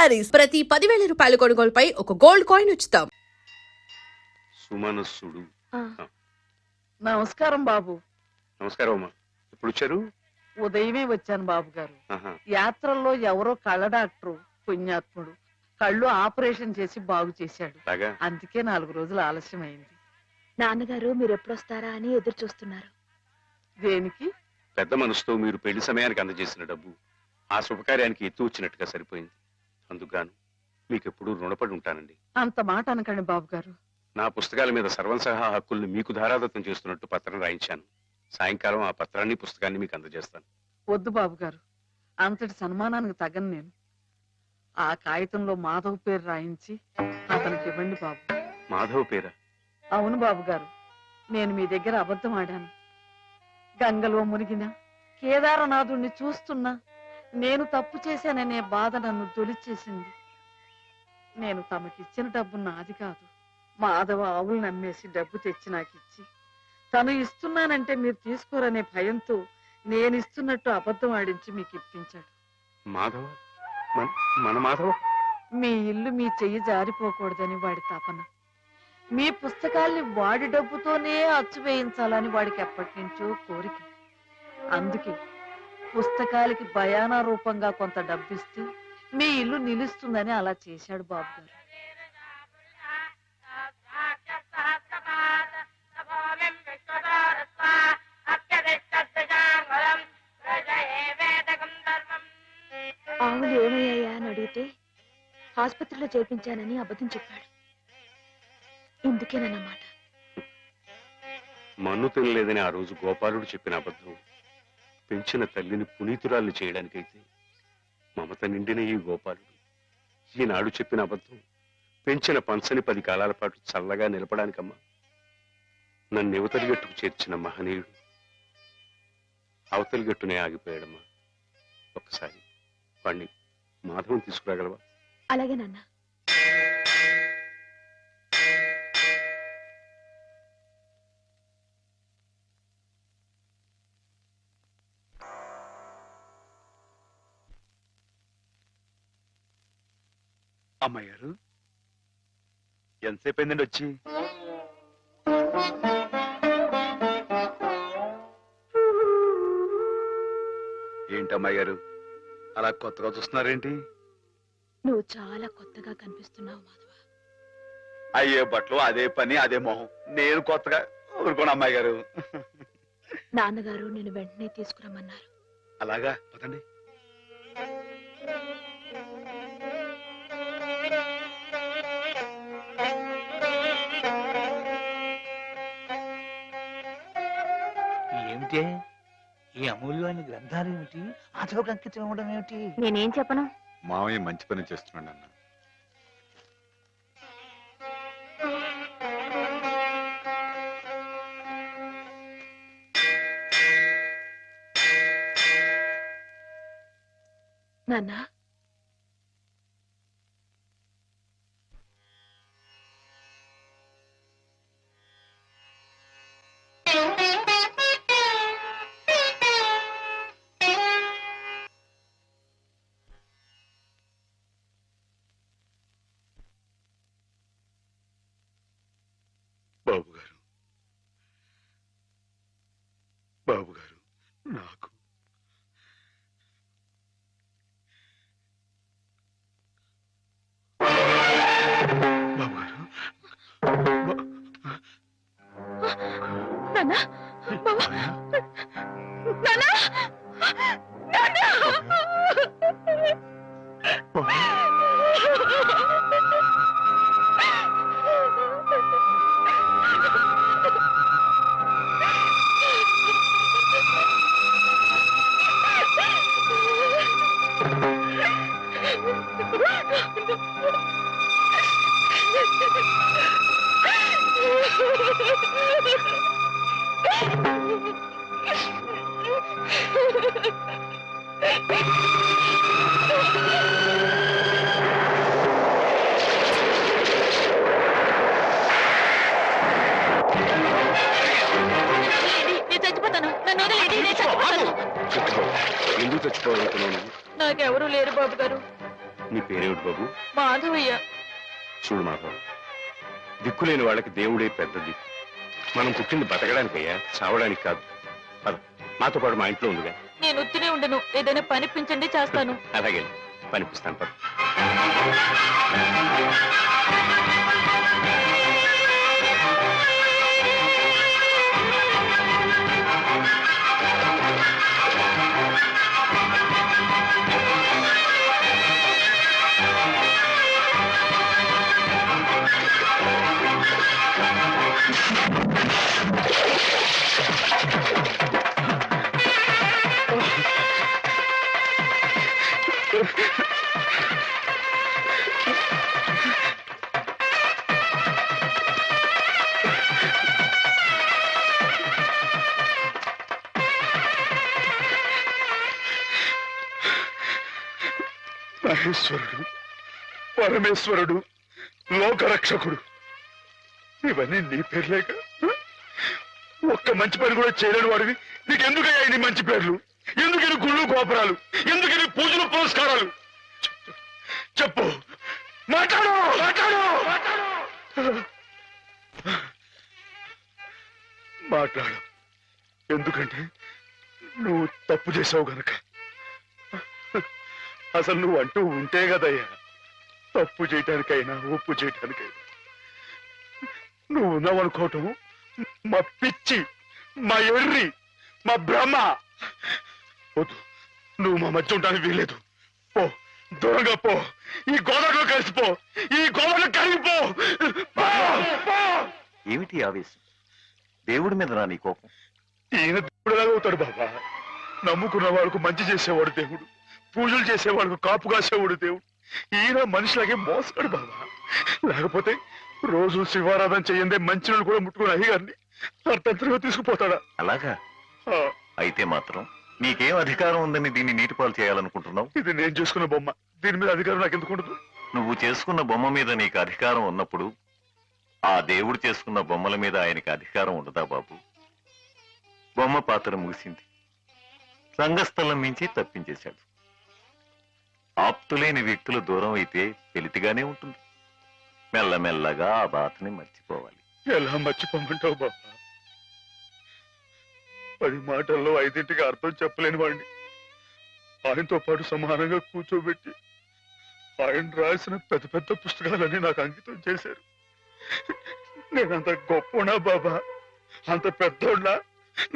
శారీస్ ప్రతి 10,000 రూపాయల కొనుగోలుపై ఒక గోల్డ్ కాయిన్ ఉచితం. సుమనస్సుడు. నమస్కారం బాబు. నమస్కారం అమ్మా. ఎప్పుడు వచ్చారు? ఉదయమే వచ్చాను బాబు గారు. యాత్రల్లో ఎవరో కళ్ళ డాక్టరు పుణ్యాత్ముడు కళ్ళు ఆపరేషన్ చేసి బాగు చేశాడు. అందుకే 4 రోజులు ఆలస్యమైంది. నాన్నగారు మీరు ఎప్పుడొస్తారా అని ఎదురు చూస్తున్నారు. దేనికి? పెద్ద మనసుతో మీరు పెళ్లి సమయానికి అందజేసిన డబ్బు ఆ శుభకార్యానికి ఎత్తు వచ్చినట్టుగా సరిపోయింది. అందుకుగాను మీకెప్పుడు రుణపడి ఉంటానండి. అంత మాట అనకండి బాబు గారు. నా పుస్తకాల మీద సర్వసహా హక్కుల్ని మీకు ధారాదత్తం చేస్తున్నట్టు పత్రం రాయించాను. సాయంకాలం ఆ పత్రాన్ని పుస్తకాన్ని మీకు అందజేస్తాను. వద్దు బాబు గారు, అంతటి సన్మానానికి తగను నేను. ఆ కాగితంలో మాధవ్ పేరు రాయించి అతనికి ఇవ్వండి బాబు. మాధవ్ పేరా? అవును బాబు గారు, నేను మీ దగ్గర అబద్ధం ఆడాను. గంగలో మునిగిన కేదారనాథుణ్ణి చూస్తున్నా నేను తప్పు చేశాననే బాధ నన్ను తొలిచేసింది. నేను తమకిచ్చిన డబ్బు నాది కాదు. మాధవ ఆవులు నమ్మేసి డబ్బు తెచ్చి నాకిచ్చి తను ఇస్తున్నానంటే మీరు తీసుకోరనే భయంతో నేను ఇస్తున్నట్టు అబద్ధం ఆడించి మీకు ఇప్పించాడు. మాధవ? మన మాధవ? మీ ఇల్లు మీ చెయ్యి జారిపోకూడదని వాడి తపన. మీ పుస్తకాల్ని వాడి డబ్బుతోనే అచ్చు వేయించాలని వాడికి ఎప్పటి నుంచో కోరిక. అందుకే పుస్తకాలకి బయానా రూపంగా కొంత డబ్బిస్తే మీ ఇల్లు నిలుస్తుందని అలా చేశాడు బాబు గారు. ఆవులు ఏమయ్యాయా అని అడిగితే ఆసుపత్రిలో చేర్పించానని అబద్ధం చెప్పాడు. ఇందుకేనన్నమాట. మన్ను తినలేదని ఆ రోజు గోపాలుడు చెప్పిన అబద్ధం పెంచిన తల్లిని పునీతురాల్ని చేయడానికైతే మమత నిండిన ఈ గోపాలుడు ఈనాడు చెప్పిన అబద్ధం పెంచిన పంచని 10 కాలాల పాటు చల్లగా నిలపడానికమ్మా. నన్ను యువతలి గట్టుకు చేర్చిన మహనీయుడు అవతలి గట్టునే ఆగిపోయాడమ్మా. ఒక్కసారి వాణ్ణి మాధవం తీసుకురాగలవా? అలాగే నాన్న. అమ్మాయి గారు ఎంతసేపు అయిందండి వచ్చి? ఏంటమ్మాయి గారు అలా కొత్తగా చూస్తున్నారేంటి? నువ్వు చాలా కొత్తగా కనిపిస్తున్నావు మాధవ. అయ్యే బట్టలు అదే పని అదే మొహం. నేను కొత్తగా ఊరుకోను అమ్మాయి గారు. నాన్నగారు నేను వెంటనే తీసుకురమ్మన్నారు. అలాగా పదండి. ఏమిటే ఈ అమూల్యమైన గ్రంథాలు ఏమిటి? ఆటోకి అంకితం ఇవ్వడం ఏమిటి? నేనేం చెప్పను. మామయ్య మంచి పని చేస్తున్నాడు అన్న. నాన్న బాబు గారు నాకు బాబు గారు నాన్న ఎందుకు తెచ్చుకోవాలనుకున్నాను? నాకెవరూ లేరు బాబు గారు. నీ పేరేమిటి బాబు? మాధవయ్య. చూడు మాధవ్, దిక్కులేని వాళ్ళకి దేవుడే పెద్ద దిక్కు. మనం పుట్టింది బతకడానికయ్యా, చావడానికి కాదు. పద, మాతో పాటు మా ఇంట్లో ఉందిగా. నేను ఉత్తినే ఉండను, ఏదైనా పనిపించండి చేస్తాను. అలాగే పనిపిస్తాను. పద. మహేశ్వరుడు, పరమేశ్వరుడు, లోకరక్షకుడు, ఇవన్నీ నీ పేర్లేక? ఒక్క మంచి పని కూడా చేయలేని వాడివి నీకెందుకయ్యా ఇన్ని మంచి పేర్లు? ఎందుకని గుళ్ళు గోపురాలు? ఎందుకని పూజలు పురస్కారాలు? చెప్పు, మాట్లాడు, మాట్లాడు, మాట్లాడు. ఎందుకంటే నువ్వు తప్పు చేసావు గనక. అసలు నువ్వు అంటూ ఉంటే కదయ్యా తప్పు చేయటానికైనా ఒప్పు చేయటానికైనా. నువ్వు ఉన్నావనుకోవటం మా పిచ్చి, మా ఎర్రి, మా భ్రమ. వద్దు, నువ్వు మా మధ్య ఉండడానికి వీల్లేదు. పో, దూరంగా పో, ఈ గోదావరిలో కలిసిపో, ఈ గోదావరిలో కరిగిపో. ఏమిటి ఆవేశం? దేవుడి మీద రా నీ కోపం. ఈయన దేవుడు ఎలాగవుతాడు బాబా? నమ్ముకున్న వాళ్ళకు మంచి చేసేవాడు దేవుడు, పూజలు చేసేవాళ్ళకు కాపు కాసేవాడు దేవుడు. ఈయన మనిషిలాగే మోసాడు బాబా. లేకపోతే రోజు శివారాధన చెయ్యందే మంచినీళ్ళు కూడా ముట్టుకుని అయ్యగారిని అర్థంతరంగా తీసుకుపోతాడా? అలాగా? అయితే మాత్రం నీకేం అధికారం ఉందని దీన్ని నీటిపాలు చేయాలనుకుంటున్నావు? ఇది నేను చేసుకున్న బొమ్మ, దీని మీద అధికారం నాకు ఎందుకు ఉండదు? నువ్వు చేసుకున్న బొమ్మ మీద నీకు అధికారం ఉన్నప్పుడు ఆ దేవుడు చేసుకున్న బొమ్మల మీద ఆయనకి అధికారం ఉండదా బాబు? బొమ్మ పాత్ర ముగిసింది, రంగస్థలం నుంచి తప్పించేశాడు. ఆప్తులేని వ్యక్తులు దూరం అయితే వెలితిగానే ఉంటుంది. మెల్లమెల్లగా ఆ బాధని మర్చిపోవాలి. ఎలా మర్చిపోమంటావు బాబా? 10 మాటల్లో 5ంటికి అర్థం చెప్పలేని వాడిని ఆయనతో పాటు సమానంగా కూర్చోబెట్టి ఆయన రాసిన పెద్ద పెద్ద పుస్తకాలన్నీ నాకు అంకితం చేశారు. నేనంత గొప్పనా బాబా? అంత పెద్దోడ్నా?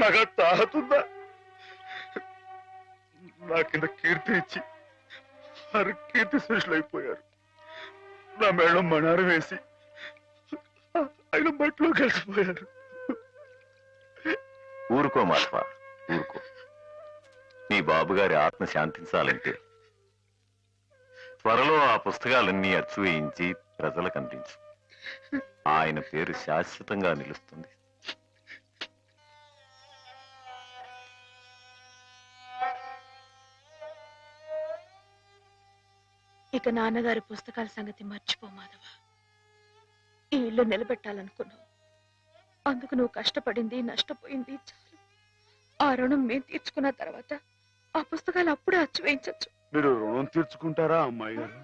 నాకు ఆ తాహతుందా? నా కింద కీర్తి ఇచ్చి వారు కీర్తి శేషులు అయిపోయారు. నా మేడం మణారం వేసి ఆయన బట్టలో కలిసిపోయారు. ఊరుకో మాధవ, ఊరుకో. నీ బాబుగారి ఆత్మ శాంతించాలంటే త్వరలో ఆ పుస్తకాలన్నీ అచ్చు వేయించి ప్రజలకు అందించు. ఆయన పేరు శాశ్వతంగా నిలుస్తుంది. ఇక నాన్నగారి పుస్తకాల సంగతి మర్చిపో మాధవ. ఈ ఇల్లు నిలబెట్టాలనుకున్నావు, అందుకు నువ్వు కష్టపడింది నష్టపోయింది చాలు. ఆ రుణం మేము తీర్చుకున్న తర్వాత ఆ పుస్తకాలు అప్పుడే అచ్చు వేయించచ్చు. మీరు రుణం తీర్చుకుంటారా అమ్మాయి గారు?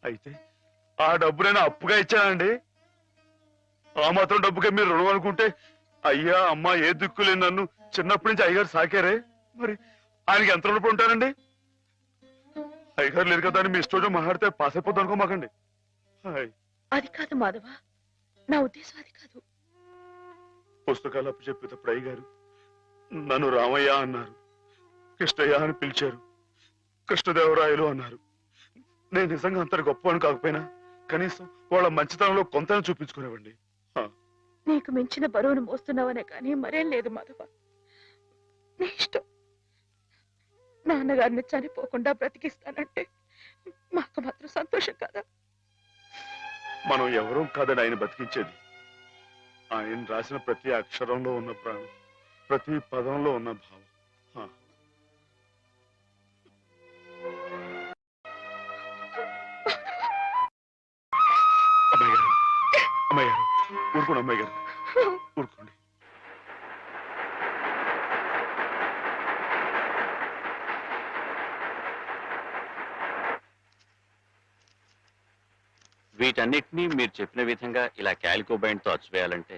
అయితే ఆ డబ్బు నేను అప్పుగా ఇచ్చానండి. ఆ మాత్రం డబ్బుకే మీరు రుణం అనుకుంటే అయ్యా అమ్మా ఏ దిక్కులే నన్ను చిన్నప్పటి నుంచి అయ్యగారు సాకారే. మరి ఆయనకి ఎంత రుణపడి ఉంటానండి? అయ్యగారు లేరు కదా అని మీ ఇష్టం మాట్లాడితే పాస్ అయిపోద్ది అనుకోమాకండి. అది కాదు మాధవ, నా ఉద్దేశం అది కాదు. పుస్తకాలు అప్పు చెప్పేటప్పుడు అయ్యగారు నన్ను రామయ్య అన్నారు, కృష్ణయ్య అని పిలిచారు, కృష్ణదేవరాయలు అన్నారు. నేను నిజంగా అంత గొప్ప కాకపోయినా కనీసం వాళ్ళ మంచితనంలో కొంతనే చూపించుకునేవండి. నీకు మించిన బరువును మోస్తున్నావనే కానీ మరేం లేదు మాధవ. నీ ఇష్టం. నాన్నగారిని చనిపోకుండా బ్రతికిస్తానంటే మాకు మాత్రం సంతోషం కదా? మనం ఎవరూ కాదని ఆయన బతికించేది. ఆయన రాసిన ప్రతి అక్షరంలో ఉన్న ప్రాణం, ప్రతి పదంలో ఉన్న భావం. అమ్మాయి గారు, అమ్మాయి గారు, ఊరుకోండి అమ్మాయి గారు, ఊరుకోండి. వీటన్నిటినీ మీరు చెప్పిన విధంగా ఇలా క్యాలికో బైండ్తో అచ్చువేయాలంటే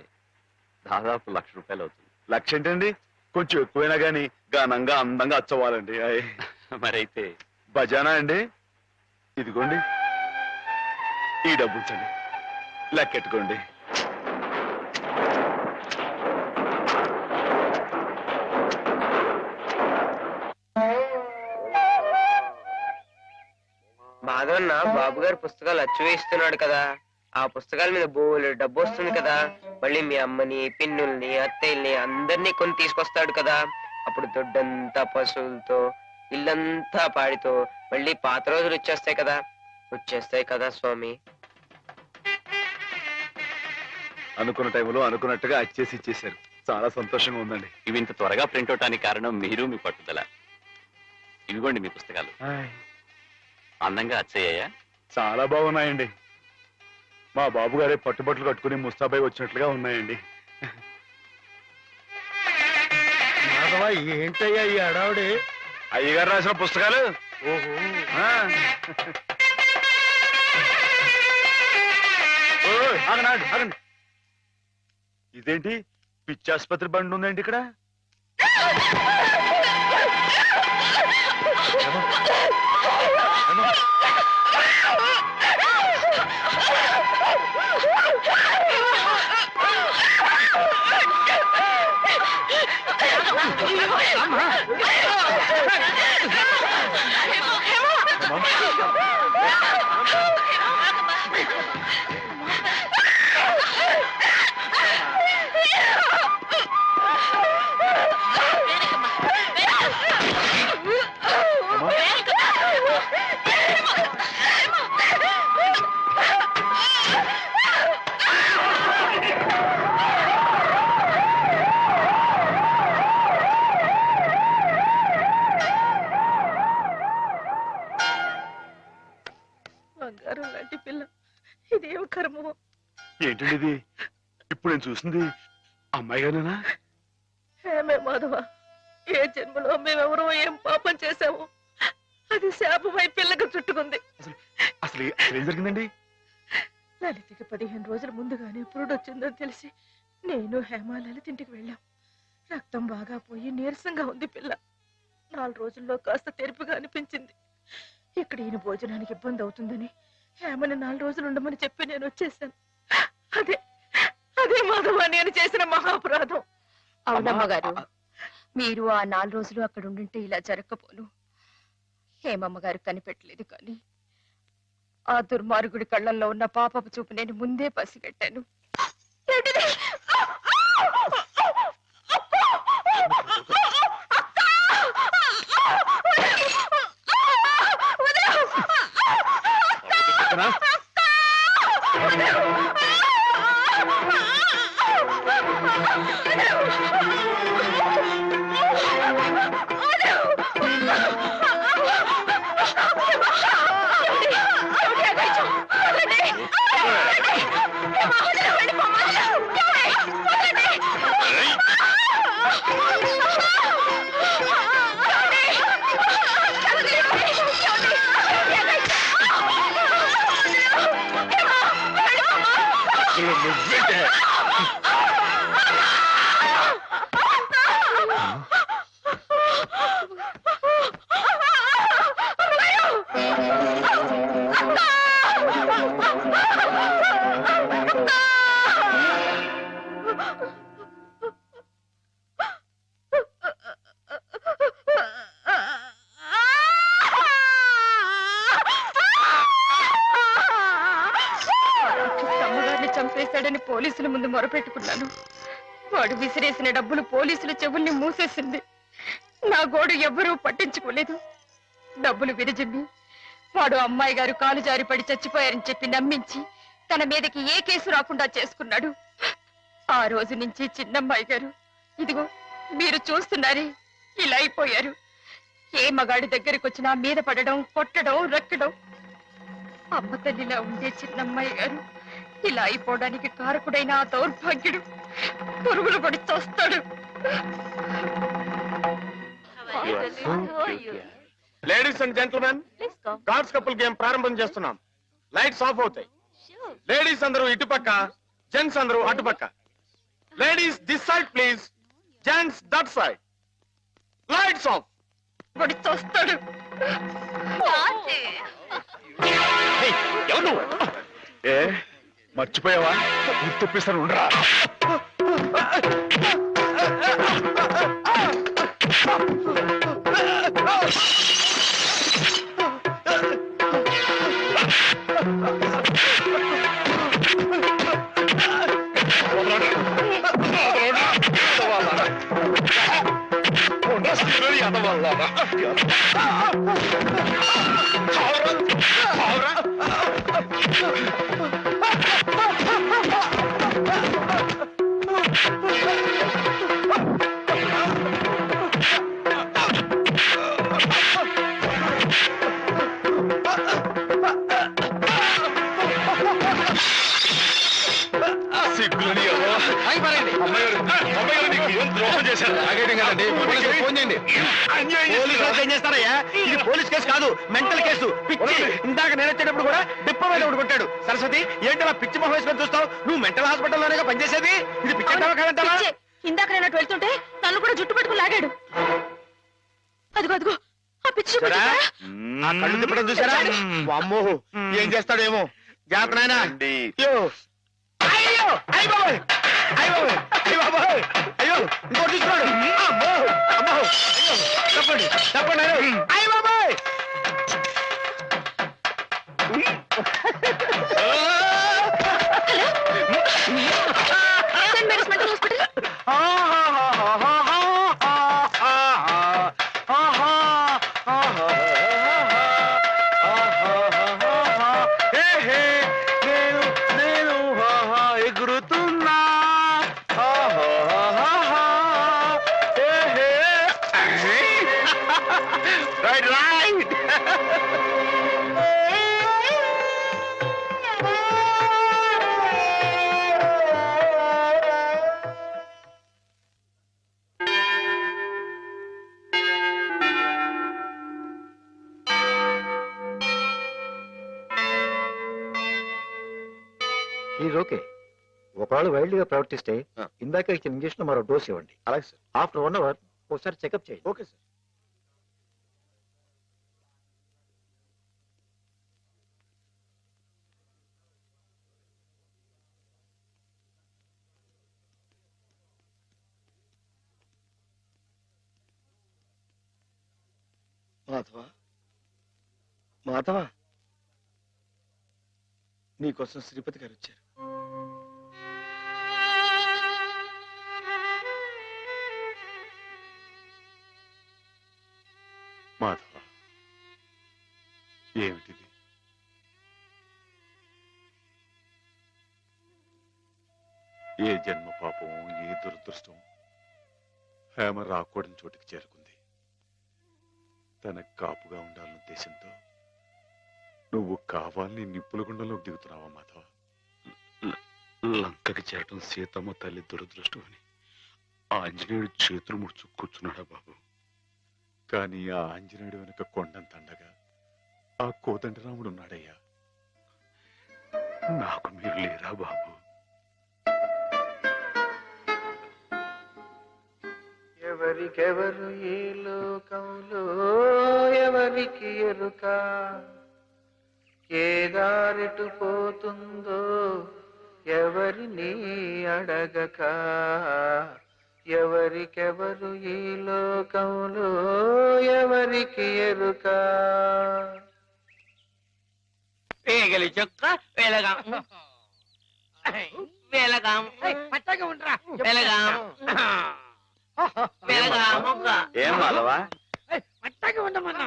దాదాపు ₹1,00,000 అవుతుంది. లక్ష ఏంటండి, కొంచెం ఎక్కువైనా గానీ ఘనంగా అందంగా అచ్చవ్వాలండి. మరైతే బజానా అండి, ఇదిగోండి ఈ డబ్బు ఉంచండి, లెక్కెట్టుకోండి. మాధవన్న బాబు గారు పుస్తకాలు అచ్చు వేస్తున్నాడు కదా, ఆ పుస్తకాల మీద బోలెడు డబ్బు వస్తుంది కదా. మళ్ళీ మీ అమ్మని, పిన్నుల్ని, అత్తయ్యల్ని అందరినీ కొని తీసుకొస్తాడు కదా. అప్పుడు దొడ్డంతా పశువులతో, ఇల్లంతా పాడితో మళ్ళీ పాత రోజులు వచ్చేస్తాయి కదా స్వామి. అనుకున్న టైంలో అనుకున్నట్టుగా అచ్చేసి ఇచ్చేశారు, చాలా సంతోషంగా ఉందండి. ఇవి ఇంత త్వరగా ప్రింట్ అవటానికి కారణం మీరు, మీ పట్టుదల. ఇవిగోండి మీ పుస్తకాలు. అందంగా అచ్చయ్యాయా? చాలా బాగున్నాయండి. మా బాబు గారే పట్టుబట్టలు కట్టుకుని ముస్తాబాయ్ వచ్చినట్లుగా ఉన్నాయండి. ఏంటయ్యా ఈ అడావుడి? అయ్యగారు రాసిన పుస్తకాలు. ఓహో, ఆగండి ఆగండి. ఇదేంటి పిచ్చి ఆసుపత్రి బండి ఉందండి ఇక్కడ? బంగారం లాంటి పిల్ల, ఇదేం కర్మమో. ఏంటండి ఇది? ఇప్పుడు నేను చూసింది అమ్మాయి గారేనా? ఏమే మాధవ, ఏ జన్మలో మేమెవరో ఏం పాపం చేశాము, అది శాపమై పిల్లకు చుట్టుకుంది. అసలు ఏం జరిగిందండి? లలితకి 15 రోజుల ముందుగానే పురుడు వచ్చిందని తెలిసి నేను హేమ లలితింటికి వెళ్ళాం. రక్తం బాగా పోయి నీరసంగా ఉంది పిల్ల. 4 రోజుల్లో కాస్త తెరుపుగా అనిపించింది. ఇక్కడ ఈయన భోజనానికి ఇబ్బంది అవుతుందని హేమని 4 రోజులు ఉండమని చెప్పి నేను వచ్చేసాను. అదే అదే మాధవ నేను చేసిన మహాపరాధం. అవునమ్మగారు, మీరు ఆ 4 రోజులు అక్కడ ఉండుంటే ఇలా జరగకపోను. హేమమ్మగారు కనిపెట్టలేదు కానీ ఆ దుర్మార్గుడి కళ్ళల్లో ఉన్న పాపపు చూపు నేను ముందే పసిగట్టాను. చంపేశాడని పోలీసుల ముందు మొరపెట్టుకున్నాను. వాడు విసిరేసిన డబ్బులు పోలీసుల చెవుల్ని మూసేసింది. నా గోడు ఎవ్వరూ పట్టించుకోలేదు. డబ్బులు విరజిమ్మి వాడు అమ్మాయి గారు కాలు జారి పడి చచ్చిపోయారని చెప్పి నమ్మించి తన మీదకి ఏ కేసు రాకుండా చేసుకున్నాడు. ఆ రోజు నుంచి చిన్నమ్మాయి గారు ఇదిగో మీరు చూస్తున్నారే ఇలా అయిపోయారు. ఏ మగాడి దగ్గరికి వచ్చినా మీద పడడం, కొట్టడం, రక్కడం. అమ్మ తల్లిలా ఉండే చిన్నమ్మాయి గారు ఇలా అయిపోవడానికి కారకుడైన ఆ దౌర్భాగ్యుడు పురుగులు పడి చస్తాడు. Ladies and gentlemen, cards couple game ప్రారంభం చేస్తున్నాం. లైట్స్ ఆఫ్ అవుతాయి. లేడీస్ అందరూ ఇటుపక్క, జెంట్స్ అందరూ అటుపక్క. Ladies this side please, gents that side. Lights off. వాడు చూస్తాడు. ఎవరు? ఏ మర్చిపోయావా? గుర్తుప్పిస్తాను ఉండరా. ఇది పోలీస్ కేసు కాదు, మెంటల్ కేసు. పిచ్చి. ఇందాక నేను వచ్చేటప్పుడు కూడా డిప్ప మీద ఒకటి కొట్టాడు. సరస్వతి, ఏంటలా పిచ్చి మొహం వేసుకొని చూస్తావు? నువ్వు మెంటల్ హాస్పిటల్లోనే పనిచేసేది. ఇది పిచ్చి అంటావా కాదంటావా? ఇందాక నేను అటు వెళ్తుంటే నన్ను కూడా జుట్టు పట్టుకుని లాగాడు. అదిగో అదిగో ఆ పిచ్చి కళ్ళు తిప్పడం చూసారా? అమ్మో, ఏం చేస్తాడేమో. జాగ్రత్త నాయనా. అయ్యో అయ్యో అయ్య బాబోయ్, అయ్య బాబోయ్, అయ్య బాబోయ్, అయ్యో ఇంకోటి చూస్తున్నాడు. అమ్మో అమ్మో, అయ్యో తప్పండి తప్పండి. అయ్య బాబోయ్. ఎగురుతున్నా. Right right. Is okay. ఒకవేళ వైల్డ్ గా ప్రవర్తిస్తే ఇందాక ఇచ్చిన ఇంజక్షన్ మరో డోస్ ఇవ్వండి. అలాగే సార్. ఆఫ్టర్ 1 hour ఒకసారి చెకప్ చేయండి. Okay sir. మాధవ, మాధవ, నీకోసం శ్రీపతి గారు వచ్చారు. మాధవ, ఏమిటిది? ఏ జన్మ పాపం, ఏ దురదృష్టం హేమ రాకూడని చోటికి చేరుకుంది. తనకు కాపుగా ఉండాలన్న ఉద్దేశంతో నువ్వు కావాలని నిప్పుల గుండంలోకి దిగుతున్నావా మాధవ? లంకకి చేరటం సీతమ్మ తల్లి దురదృష్టం అని ఆంజనేయుడు చేతులు ముడుచు కూర్చున్నాడా బాబు? కానీ ఆ ఆంజనేయుడు వెనక కొండంత అండగా ఆ కోదండరాముడు ఉన్నాడయ్యా. నాకు మీరు లేరా బాబు? ఎవరికెవరు ఈ లోకంలో ఎవరికి ఎరుక, ఏ దారిటు పోతుందో ఎవరిని అడగక. ఎవరికెవరు ఈ లోకంలో ఎవరికి ఎరుక. పేగలి చొక్క వెలగాం వెలగాం పచ్చగా ఉండరా. వెలగాం వెలగాం మొక్క. ఏం మాధవా? పచ్చగా ఉండమన్నా.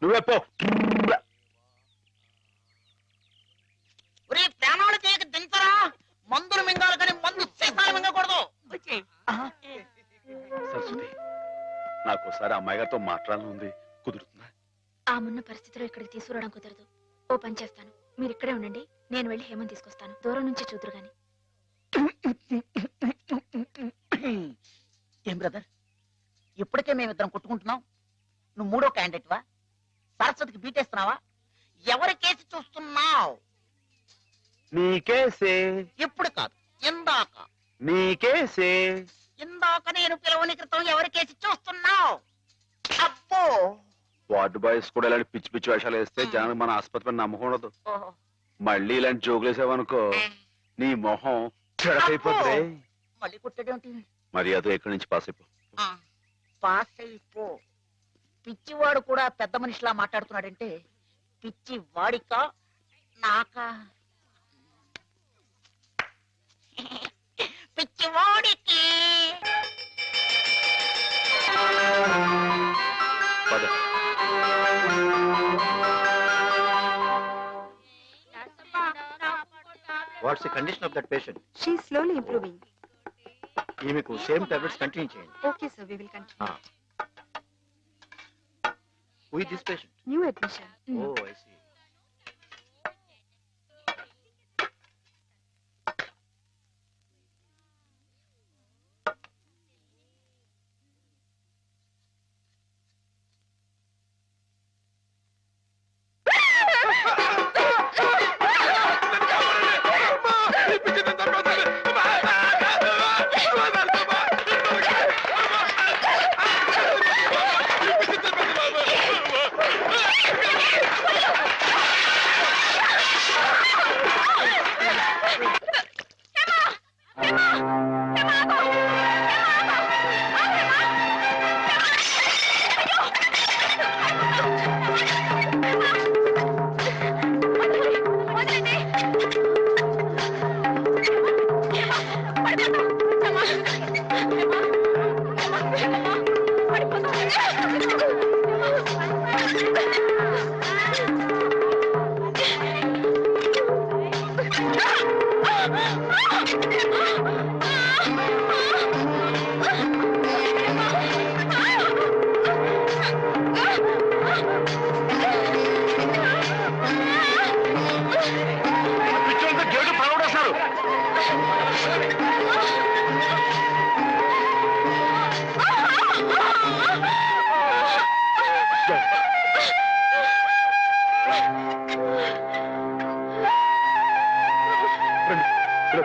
నువ్వే పో. ప్రాణాలు చేయక దించరా. మందులు మింగాలి కానీ మందు సీసాలు మింగకూడదు. సరస్వతి, నాకోసారి అమ్మాయి గారితో మాట్లాడాలని ఉంది, కుదురుతుందా? ఆ మున్న పరిస్థితిలో ఇక్కడికి తీసుకురావడం కుదరదు. ఓ పని చేస్తాను, మీరు ఇక్కడే ఉండండి, నేను వెళ్ళి హేమని తీసుకొస్తాను. దూరం నుంచి చూదురు గాని. ఏం బ్రదర్, ఇప్పటికే మేమిద్దరం కొట్టుకుంటున్నాం, నువ్వు మూడో క్యాండిడేట్ వా? సరస్వతికి బీటేస్తున్నావా? ఎవరి కేసు చూస్తున్నావు? నీకేసే ఇప్పుడు కాదు, ఇందాక. నీకేసే ఇందాక నేను పిలవని క్రితం ఎవరి కేసు చూస్తున్నావు? అబ్బో. వార్డు బాయ్స్ కూడా ఇలాంటి పిచ్చి పిచ్చి వేషాలు వేస్తే జనం మన ఆసుపత్రి నమ్మకం ఉండదు. ఓహో. మళ్ళీ ఇలాంటి జోకులు వేసావనుకో నీ మొహం చెడకైపోతుంది. మళ్ళీ కుట్టడేంటి? మరి అదో ఎక్కడి నుంచి పాస్ అయిపో. పాస్ అయిపో. పిచ్చివాడు కూడా పెద్ద మనిషిలా మాట్లాడుతున్నాడంటే పిచ్చి వాడికా నాకా? పిచ్చివాడికి. పద. What's the condition of that patient? She slowly improving. ఈమెకు సేమ్ టాబ్లెట్స్ కంటిన్యూ చేయండి. Okay sir, we will continue. Who is this patient? New admission. Oh I see.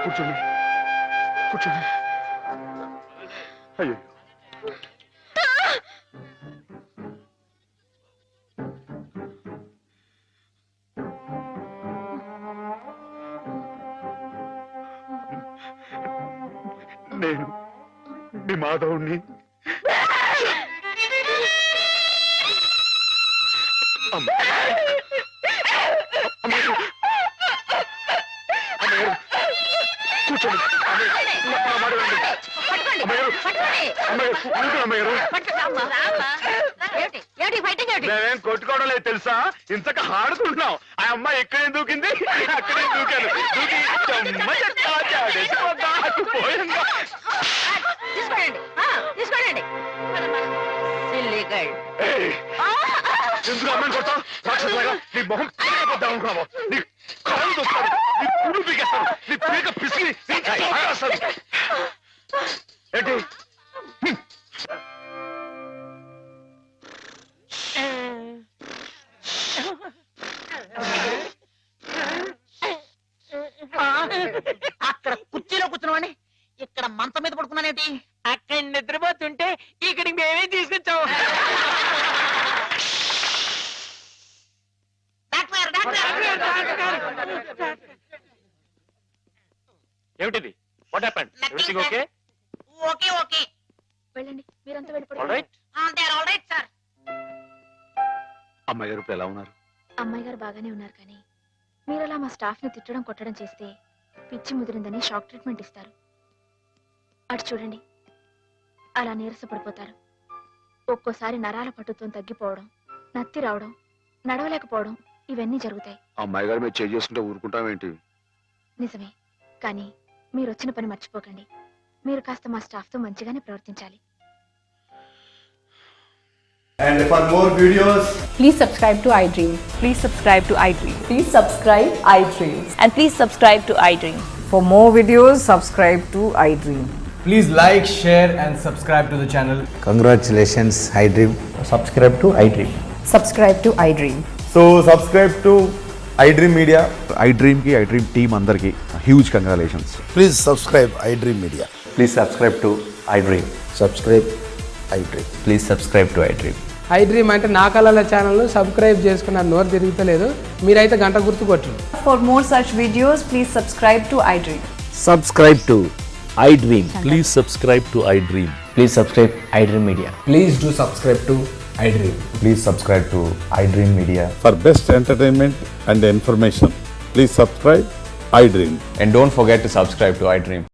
కూర్చోండి కూర్చోండి. అయ్యో నేను మీ మాధవుణ్ణి. మేమేం కొట్టుకోవడం లేదు తెలుసా, ఇంతక ఆడుకుంటున్నాం. ఆ అమ్మాయి ఎక్కడే దూకింది, అక్కడే దూకాను. దూకి ఎందుకు అమ్మాయిని కొడతావు? రాక్షసులాగా నీ మొహం పీకపోద్దాం అనుకున్నావు. నీ కాళ్ళు దొక్కుతాను, నీ పులు పీకేస్తాను, నీ పీక పిసికి ఏంటి? అక్కడ కుర్చీలో కూర్చున్నావని ఇక్కడ మంచం మీద పడుకున్నానేటి? అక్కడ నిద్రపోతుంటే ఇక్కడికి మేమే తీసుకొచ్చావు. ఏమిటిది? What happened? Everything okay? Okay okay. వెళ్ళండి, మీరంతా వెళ్ళిపోండి. Alright. They are alright sir. అమ్మాయి గారు ఇప్పుడు ఎలా ఉన్నారు? అమ్మాయి గారు బాగానే ఉన్నారు, కానీ మీరు అలా మా స్టాఫ్ ని తిట్టడం కొట్టడం చేస్తే పిచ్చి ముదిరిందని షాక్ ట్రీట్మెంట్ ఇస్తారు. అటు చూడండి, అలా నీరసపడిపోతారు. ఒక్కోసారి నరాల పట్టుతో తగ్గిపోవడం, నత్తి రావడం, నడవలేకపోవడం, ఇవన్నీ జరుగుతాయి. అమ్మాయి గారు మీరు చేసుకుంటే ఊరుకుంటామేంటి? నిజమే, కానీ మీరు వచ్చిన పని మర్చిపోకండి. మీరు కాస్త మా స్టాఫ్ తో మంచిగానే ప్రవర్తించాలి. And for more videos, Please subscribe to iDream. Please subscribe to iDream. Please subscribe iDream. And please subscribe to iDream. For more videos, subscribe to iDream. Please like, share, and subscribe to the channel. Congratulations I dream. Subscribe to I dream. Subscribe to iDream. So subscribe to iDream media. iDream కి iDream team అందరికి huge congratulations. Please subscribe iDream media. Please subscribe to I dream. Subscribe iDream. Please subscribe to I dream. iDream అంటే నా కళల channel subscribe చేసుకున్న నోరు తిరుగుతలేదు, మీరైతే గంట గుర్తు కొట్టండి. For more such videos, please subscribe to iDream. Subscribe to I dream. Please subscribe to I dream. Please subscribe I dream media. Please do subscribe to iDream. Please subscribe to I dream media. For best entertainment and information please subscribe iDream. And don't forget to subscribe to iDream.